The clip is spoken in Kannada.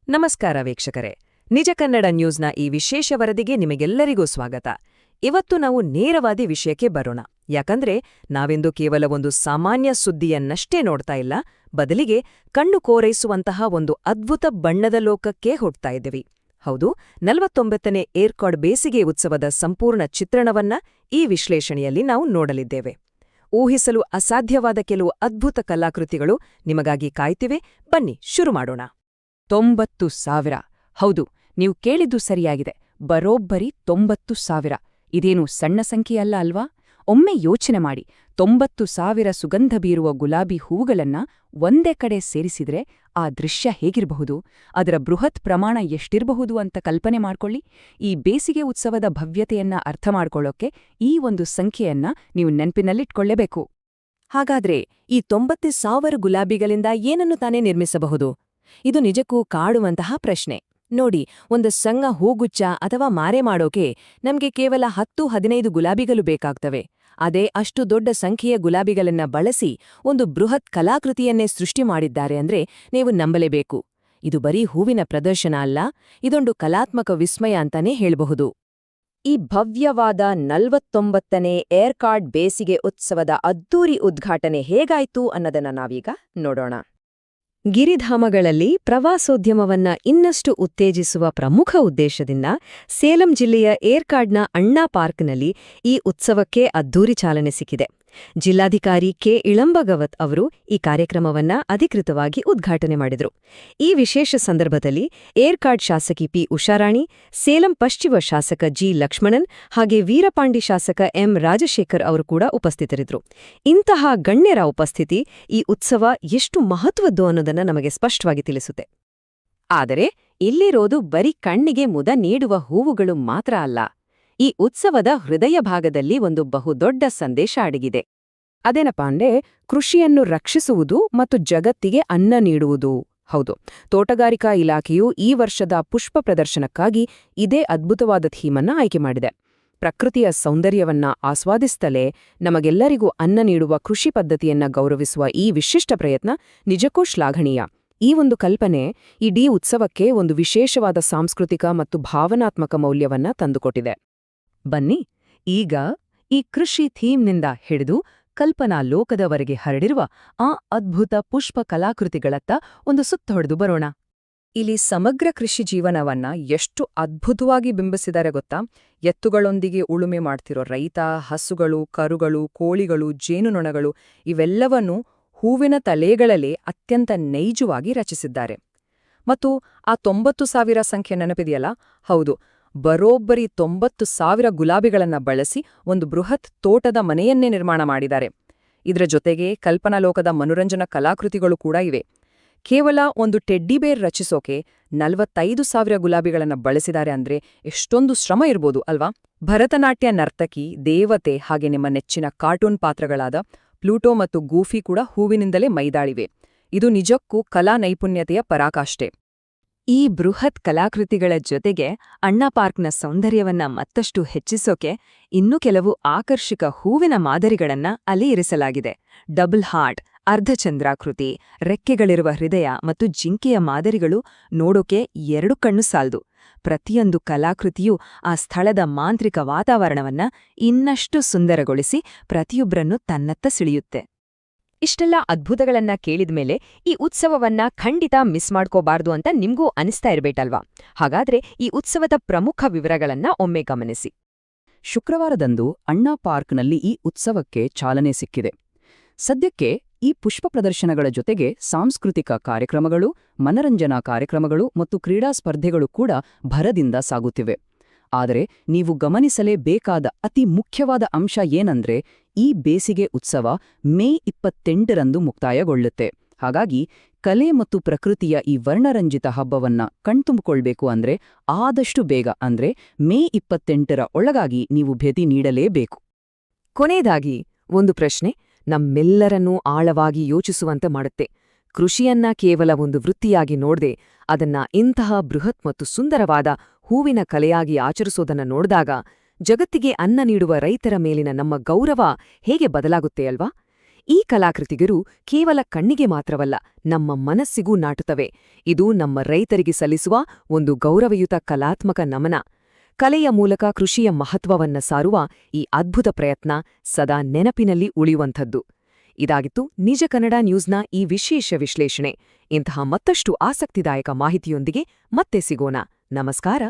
ನಮಸ್ಕಾರ ವೀಕ್ಷಕರೇ, ನಿಜ ಕನ್ನಡ ನ್ಯೂಸ್ನ ಈ ವಿಶೇಷ ವರದಿಗೆ ನಿಮಗೆಲ್ಲರಿಗೂ ಸ್ವಾಗತ. ಇವತ್ತು ನಾವು ನೇರವಾದಿ ವಿಷಯಕ್ಕೆ ಬರೋಣ. ಯಾಕಂದ್ರೆ ನಾವೆಂದು ಕೇವಲ ಒಂದು ಸಾಮಾನ್ಯ ಸುದ್ದಿಯನ್ನಷ್ಟೇ ನೋಡ್ತಾ ಇಲ್ಲ, ಬದಲಿಗೆ ಕಣ್ಣು ಕೋರೈಸುವಂತಹ ಒಂದು ಅದ್ಭುತ ಬಣ್ಣದ ಲೋಕಕ್ಕೆ ಹೋಗ್ತಾ ಇದ್ದೀವಿ. ಹೌದು, 49ನೇ ಏರ್ಕಾಡ್ ಬೇಸಿಗೆ ಉತ್ಸವದ ಸಂಪೂರ್ಣ ಚಿತ್ರಣವನ್ನ ಈ ವಿಶ್ಲೇಷಣೆಯಲ್ಲಿ ನಾವು ನೋಡಲಿದ್ದೇವೆ. ಊಹಿಸಲು ಅಸಾಧ್ಯವಾದ ಕೆಲವು ಅದ್ಭುತ ಕಲಾಕೃತಿಗಳು ನಿಮಗಾಗಿ ಕಾಯ್ತಿವೆ. ಬನ್ನಿ ಶುರು ಮಾಡೋಣ. 90,000. ಹೌದು, ನೀವು ಕೇಳಿದ್ದು ಸರಿಯಾಗಿದೆ. ಬರೋಬ್ಬರಿ 90,000. ಇದೇನು ಸಣ್ಣ ಸಂಖ್ಯೆಯಲ್ಲ ಅಲ್ವಾ? ಒಮ್ಮೆ ಯೋಚನೆ ಮಾಡಿ, 90,000 ಸುಗಂಧ ಬೀರುವ ಗುಲಾಬಿ ಹೂವುಗಳನ್ನ ಒಂದೇ ಕಡೆ ಸೇರಿಸಿದ್ರೆ ಆ ದೃಶ್ಯ ಹೇಗಿರಬಹುದು? ಅದರ ಬೃಹತ್ ಪ್ರಮಾಣ ಎಷ್ಟಿರಬಹುದು ಅಂತ ಕಲ್ಪನೆ ಮಾಡ್ಕೊಳ್ಳಿ. ಈ ಬೇಸಿಗೆ ಉತ್ಸವದ ಭವ್ಯತೆಯನ್ನ ಅರ್ಥ ಮಾಡ್ಕೊಳ್ಳೋಕೆ ಈ ಒಂದು ಸಂಖ್ಯೆಯನ್ನ ನೀವು ನೆನಪಿನಲ್ಲಿಟ್ಕೊಳ್ಳೇಬೇಕು. ಹಾಗಾದ್ರೆ ಈ 90,000 ಗುಲಾಬಿಗಳಿಂದ ಏನನ್ನು ತಾನೇ ನಿರ್ಮಿಸಬಹುದು? ಇದು ನಿಜಕ್ಕೂ ಕಾಡುವಂತಹ ಪ್ರಶ್ನೆ. ನೋಡಿ, ಒಂದು ಸಣ್ಣ ಹೂಗುಚ್ಛ ಅಥವಾ ಮಾರೆ ಮಾಡೋಕೆ ನಮ್ಗೆ ಕೇವಲ 10-15 ಗುಲಾಬಿಗಳು ಬೇಕಾಗ್ತವೆ. ಅದೇ ಅಷ್ಟು ದೊಡ್ಡ ಸಂಖ್ಯೆಯ ಗುಲಾಬಿಗಳನ್ನ ಬಳಸಿ ಒಂದು ಬೃಹತ್ ಕಲಾಕೃತಿಯನ್ನೇ ಸೃಷ್ಟಿ ಮಾಡಿದ್ದಾರೆ ಅಂದ್ರೆ ನೀವು ನಂಬಲೇಬೇಕು. ಇದು ಬರೀ ಹೂವಿನ ಪ್ರದರ್ಶನ ಅಲ್ಲ, ಇದೊಂದು ಕಲಾತ್ಮಕ ವಿಸ್ಮಯ ಅಂತಾನೇ ಹೇಳಬಹುದು. ಈ ಭವ್ಯವಾದ 49ನೇ ಏರ್ಕಾಡ್ ಬೇಸಿಗೆ ಉತ್ಸವದ ಅದ್ದೂರಿ ಉದ್ಘಾಟನೆ ಹೇಗಾಯ್ತು ಅನ್ನೋದನ್ನ ನಾವೀಗ ನೋಡೋಣ. ಗಿರಿಧಾಮಗಳಲ್ಲಿ ಪ್ರವಾಸೋದ್ಯಮವನ್ನ ಇನ್ನಷ್ಟು ಉತ್ತೇಜಿಸುವ ಪ್ರಮುಖ ಉದ್ದೇಶದಿಂದ ಸೇಲಂ ಜಿಲ್ಲೆಯ ಏರ್ಕಾಡ್ನ ಅಣ್ಣಾ ಪಾರ್ಕ್ನಲ್ಲಿ ಈ ಉತ್ಸವಕ್ಕೆ ಅದ್ದೂರಿ ಚಾಲನೆ ಸಿಕ್ಕಿದೆ. ಜಿಲ್ಲಾಧಿಕಾರಿ ಕೆ. ಇಳಂಬಗವತ್ ಅವರು ಈ ಕಾರ್ಯಕ್ರಮವನ್ನ ಅಧಿಕೃತವಾಗಿ ಉದ್ಘಾಟನೆ ಮಾಡಿದರು. ಈ ವಿಶೇಷ ಸಂದರ್ಭದಲ್ಲಿ ಏರ್ಕಾಡ್ ಶಾಸಕಿ ಪಿ. ಉಷಾರಾಣಿ, ಸೇಲಂ ಪಶ್ಚಿಮ ಶಾಸಕ ಜಿ. ಲಕ್ಷ್ಮಣನ್ ಹಾಗೆ ವೀರಪಾಂಡಿ ಶಾಸಕ ಎಂ. ರಾಜಶೇಖರ್ ಅವರು ಕೂಡ ಉಪಸ್ಥಿತರಿದ್ದರು. ಇಂತಹ ಗಣ್ಯರ ಉಪಸ್ಥಿತಿ ಈ ಉತ್ಸವ ಎಷ್ಟು ಮಹತ್ವದ್ದು ಅನ್ನೋದನ್ನ ನಮಗೆ ಸ್ಪಷ್ಟವಾಗಿ ತಿಳಿಸುತ್ತೆ. ಆದರೆ ಇಲ್ಲಿರೋದು ಬರೀ ಕಣ್ಣಿಗೆ ಮುದ ನೀಡುವ ಹೂವುಗಳು ಮಾತ್ರ ಅಲ್ಲ. ಈ ಉತ್ಸವದ ಹೃದಯ ಭಾಗದಲ್ಲಿ ಒಂದು ಬಹುದೊಡ್ಡ ಸಂದೇಶ ಅಡಗಿದೆ. ಅದೇನಪ್ಪಾ ಅಂದ್ರೆ ಕೃಷಿಯನ್ನು ರಕ್ಷಿಸುವುದು ಮತ್ತು ಜಗತ್ತಿಗೆ ಅನ್ನ ನೀಡುವುದು. ಹೌದು, ತೋಟಗಾರಿಕಾ ಇಲಾಖೆಯು ಈ ವರ್ಷದ ಪುಷ್ಪ ಪ್ರದರ್ಶನಕ್ಕಾಗಿ ಇದೇ ಅದ್ಭುತವಾದ ಥೀಮನ್ನ ಆಯ್ಕೆ ಮಾಡಿದೆ. ಪ್ರಕೃತಿಯ ಸೌಂದರ್ಯವನ್ನ ಆಸ್ವಾದಿಸ್ತಲೇ ನಮಗೆಲ್ಲರಿಗೂ ಅನ್ನ ನೀಡುವ ಕೃಷಿ ಪದ್ಧತಿಯನ್ನ ಗೌರವಿಸುವ ಈ ವಿಶಿಷ್ಟ ಪ್ರಯತ್ನ ನಿಜಕ್ಕೂ ಶ್ಲಾಘನೀಯ. ಈ ಒಂದು ಕಲ್ಪನೆ ಇಡೀ ಉತ್ಸವಕ್ಕೆ ಒಂದು ವಿಶೇಷವಾದ ಸಾಂಸ್ಕೃತಿಕ ಮತ್ತು ಭಾವನಾತ್ಮಕ ಮೌಲ್ಯವನ್ನ ತಂದುಕೊಟ್ಟಿದೆ. ಬನ್ನಿ ಈಗ ಈ ಕೃಷಿ ಥೀಮ್ನಿಂದ ಹಿಡಿದು ಕಲ್ಪನಾ ಲೋಕದವರೆಗೆ ಹರಡಿರುವ ಆ ಅದ್ಭುತ ಪುಷ್ಪ ಕಲಾಕೃತಿಗಳತ್ತ ಒಂದು ಸುತ್ತ ಹೊಡೆದು ಬರೋಣ. ಇಲ್ಲಿ ಸಮಗ್ರ ಕೃಷಿ ಜೀವನವನ್ನ ಎಷ್ಟು ಅದ್ಭುತವಾಗಿ ಬಿಂಬಿಸಿದರೆ ಗೊತ್ತಾ? ಎತ್ತುಗಳೊಂದಿಗೆ ಉಳುಮೆ ಮಾಡ್ತಿರೋ ರೈತ, ಹಸುಗಳು, ಕರುಗಳು, ಕೋಳಿಗಳು, ಜೇನುನೊಣಗಳು ಇವೆಲ್ಲವನ್ನೂ ಹೂವಿನ ತಲೆಗಳಲ್ಲಿ ಅತ್ಯಂತ ನೈಜವಾಗಿ ರಚಿಸಿದ್ದಾರೆ. ಮತ್ತು ಆ 90,000 ಸಂಖ್ಯೆ ನೆನಪಿದೆಯಲ್ಲ? ಹೌದು, ಬರೋಬ್ಬರಿ 90,000 ಗುಲಾಬಿಗಳನ್ನ ಬಳಸಿ ಒಂದು ಬೃಹತ್ ತೋಟದ ಮನೆಯನ್ನೇ ನಿರ್ಮಾಣ ಮಾಡಿದ್ದಾರೆ. ಇದರ ಜೊತೆಗೆ ಕಲ್ಪನಾಲೋಕದ ಮನೋರಂಜನಾ ಕಲಾಕೃತಿಗಳು ಕೂಡ ಇವೆ. ಕೇವಲ ಒಂದು ಟೆಡ್ಡಿಬೇರ್ ರಚಿಸೋಕೆ 45,000 ಗುಲಾಬಿಗಳನ್ನ ಬಳಸಿದ್ದಾರೆ ಅಂದ್ರೆ ಎಷ್ಟೊಂದು ಶ್ರಮ ಇರ್ಬೋದು ಅಲ್ವಾ? ಭರತನಾಟ್ಯ ನರ್ತಕಿ, ದೇವತೆ ಹಾಗೆ ನಿಮ್ಮ ನೆಚ್ಚಿನ ಕಾರ್ಟೂನ್ ಪಾತ್ರಗಳಾದ ಪ್ಲೂಟೋ ಮತ್ತು ಗೂಫಿ ಕೂಡ ಹೂವಿನಿಂದಲೇ ಮೈದಾಳಿವೆ. ಇದು ನಿಜಕ್ಕೂ ಕಲಾ ನೈಪುಣ್ಯತೆಯ ಪರಾಕಾಷ್ಠೆ. ಈ ಬೃಹತ್ ಕಲಾಕೃತಿಗಳ ಜೊತೆಗೆ ಅಣ್ಣಾ ಪಾರ್ಕ್ನ ಸೌಂದರ್ಯವನ್ನ ಮತ್ತಷ್ಟು ಹೆಚ್ಚಿಸೋಕೆ ಇನ್ನೂ ಕೆಲವು ಆಕರ್ಷಕ ಹೂವಿನ ಮಾದರಿಗಳನ್ನ ಅಲ್ಲಿ ಇರಿಸಲಾಗಿದೆ. ಡಬಲ್ ಹಾರ್ಟ್, ಅರ್ಧಚಂದ್ರಾಕೃತಿ, ರೆಕ್ಕೆಗಳಿರುವ ಹೃದಯ ಮತ್ತು ಜಿಂಕೆಯ ಮಾದರಿಗಳು ನೋಡೋಕೆ 2 ಕಣ್ಣು ಸಾಲ್ದು. ಪ್ರತಿಯೊಂದು ಕಲಾಕೃತಿಯೂ ಆ ಸ್ಥಳದ ಮಾಂತ್ರಿಕ ವಾತಾವರಣವನ್ನ ಇನ್ನಷ್ಟು ಸುಂದರಗೊಳಿಸಿ ಪ್ರತಿಯೊಬ್ಬರನ್ನೂ ತನ್ನತ್ತ ಸೆಳೆಯುತ್ತೆ. ಇಷ್ಟೆಲ್ಲ ಅದ್ಭುತಗಳನ್ನ ಕೇಳಿದ್ಮೇಲೆ ಈ ಉತ್ಸವವನ್ನ ಖಂಡಿತ ಮಿಸ್ ಮಾಡ್ಕೋಬಾರ್ದು ಅಂತ ನಿಮ್ಗೂ ಅನಿಸ್ತಾ ಇರ್ಬೇಕಲ್ವಾ? ಹಾಗಾದ್ರೆ ಈ ಉತ್ಸವದ ಪ್ರಮುಖ ವಿವರಗಳನ್ನ ಒಮ್ಮೆ ಗಮನಿಸಿ. ಶುಕ್ರವಾರದಂದು ಅಣ್ಣಾ ಪಾರ್ಕ್ನಲ್ಲಿ ಈ ಉತ್ಸವಕ್ಕೆ ಚಾಲನೆ ಸಿಕ್ಕಿದೆ. ಸದ್ಯಕ್ಕೆ ಈ ಪುಷ್ಪ ಪ್ರದರ್ಶನಗಳ ಜೊತೆಗೆ ಸಾಂಸ್ಕೃತಿಕ ಕಾರ್ಯಕ್ರಮಗಳು, ಮನರಂಜನಾ ಕಾರ್ಯಕ್ರಮಗಳು ಮತ್ತು ಕ್ರೀಡಾ ಸ್ಪರ್ಧೆಗಳು ಕೂಡ ಭರದಿಂದ ಸಾಗುತ್ತಿವೆ. ಆದರೆ ನೀವು ಗಮನಿಸಲೇಬೇಕಾದ ಅತಿ ಮುಖ್ಯವಾದ ಅಂಶ ಏನಂದ್ರೆ ಈ ಬೇಸಿಗೆ ಉತ್ಸವ ಮೇ 28ರಂದು ಮುಕ್ತಾಯಗೊಳ್ಳುತ್ತೆ. ಹಾಗಾಗಿ ಕಲೆ ಮತ್ತು ಪ್ರಕೃತಿಯ ಈ ವರ್ಣರಂಜಿತ ಹಬ್ಬವನ್ನ ಕಣ್ತುಂಬಿಕೊಳ್ಬೇಕು ಅಂದ್ರೆ ಆದಷ್ಟು ಬೇಗ ಅಂದ್ರೆ ಮೇ 28ರ ಒಳಗಾಗಿ ನೀವು ಭೇಟಿ ನೀಡಲೇಬೇಕು. ಕೊನೆಯದಾಗಿ ಒಂದು ಪ್ರಶ್ನೆ ನಮ್ಮೆಲ್ಲರನ್ನೂ ಆಳವಾಗಿ ಯೋಚಿಸುವಂತೆ ಮಾಡುತ್ತೆ. ಕೃಷಿಯನ್ನ ಕೇವಲ ಒಂದು ವೃತ್ತಿಯಾಗಿ ನೋಡ್ದೆ ಅದನ್ನ ಇಂತಹ ಬೃಹತ್ ಮತ್ತು ಸುಂದರವಾದ ಹೂವಿನ ಕಲೆಯಾಗಿ ಆಚರಿಸೋದನ್ನ ನೋಡಿದಾಗ ಜಗತ್ತಿಗೆ ಅನ್ನ ನೀಡುವ ರೈತರ ಮೇಲಿನ ನಮ್ಮ ಗೌರವ ಹೇಗೆ ಬದಲಾಗುತ್ತೆ ಅಲ್ವಾ? ಈ ಕಲಾಕೃತಿಗಳು ಕೇವಲ ಕಣ್ಣಿಗೆ ಮಾತ್ರವಲ್ಲ, ನಮ್ಮ ಮನಸ್ಸಿಗೂ ನಾಟುತ್ತವೆ. ಇದು ನಮ್ಮ ರೈತರಿಗೆ ಸಲ್ಲಿಸುವ ಒಂದು ಗೌರವಯುತ ಕಲಾತ್ಮಕ ನಮನ. ಕಲೆಯ ಮೂಲಕ ಕೃಷಿಯ ಮಹತ್ವವನ್ನ ಸಾರುವ ಈ ಅದ್ಭುತ ಪ್ರಯತ್ನ ಸದಾ ನೆನಪಿನಲ್ಲಿ ಉಳಿಯುವಂಥದ್ದು. ಇದಾಗಿತ್ತು ನಿಜ ಕನ್ನಡ ನ್ಯೂಸ್ನ ಈ ವಿಶೇಷ ವಿಶ್ಲೇಷಣೆ. ಇಂತಹ ಮತ್ತಷ್ಟು ಆಸಕ್ತಿದಾಯಕ ಮಾಹಿತಿಯೊಂದಿಗೆ ಮತ್ತೆ ಸಿಗೋಣ. ನಮಸ್ಕಾರ.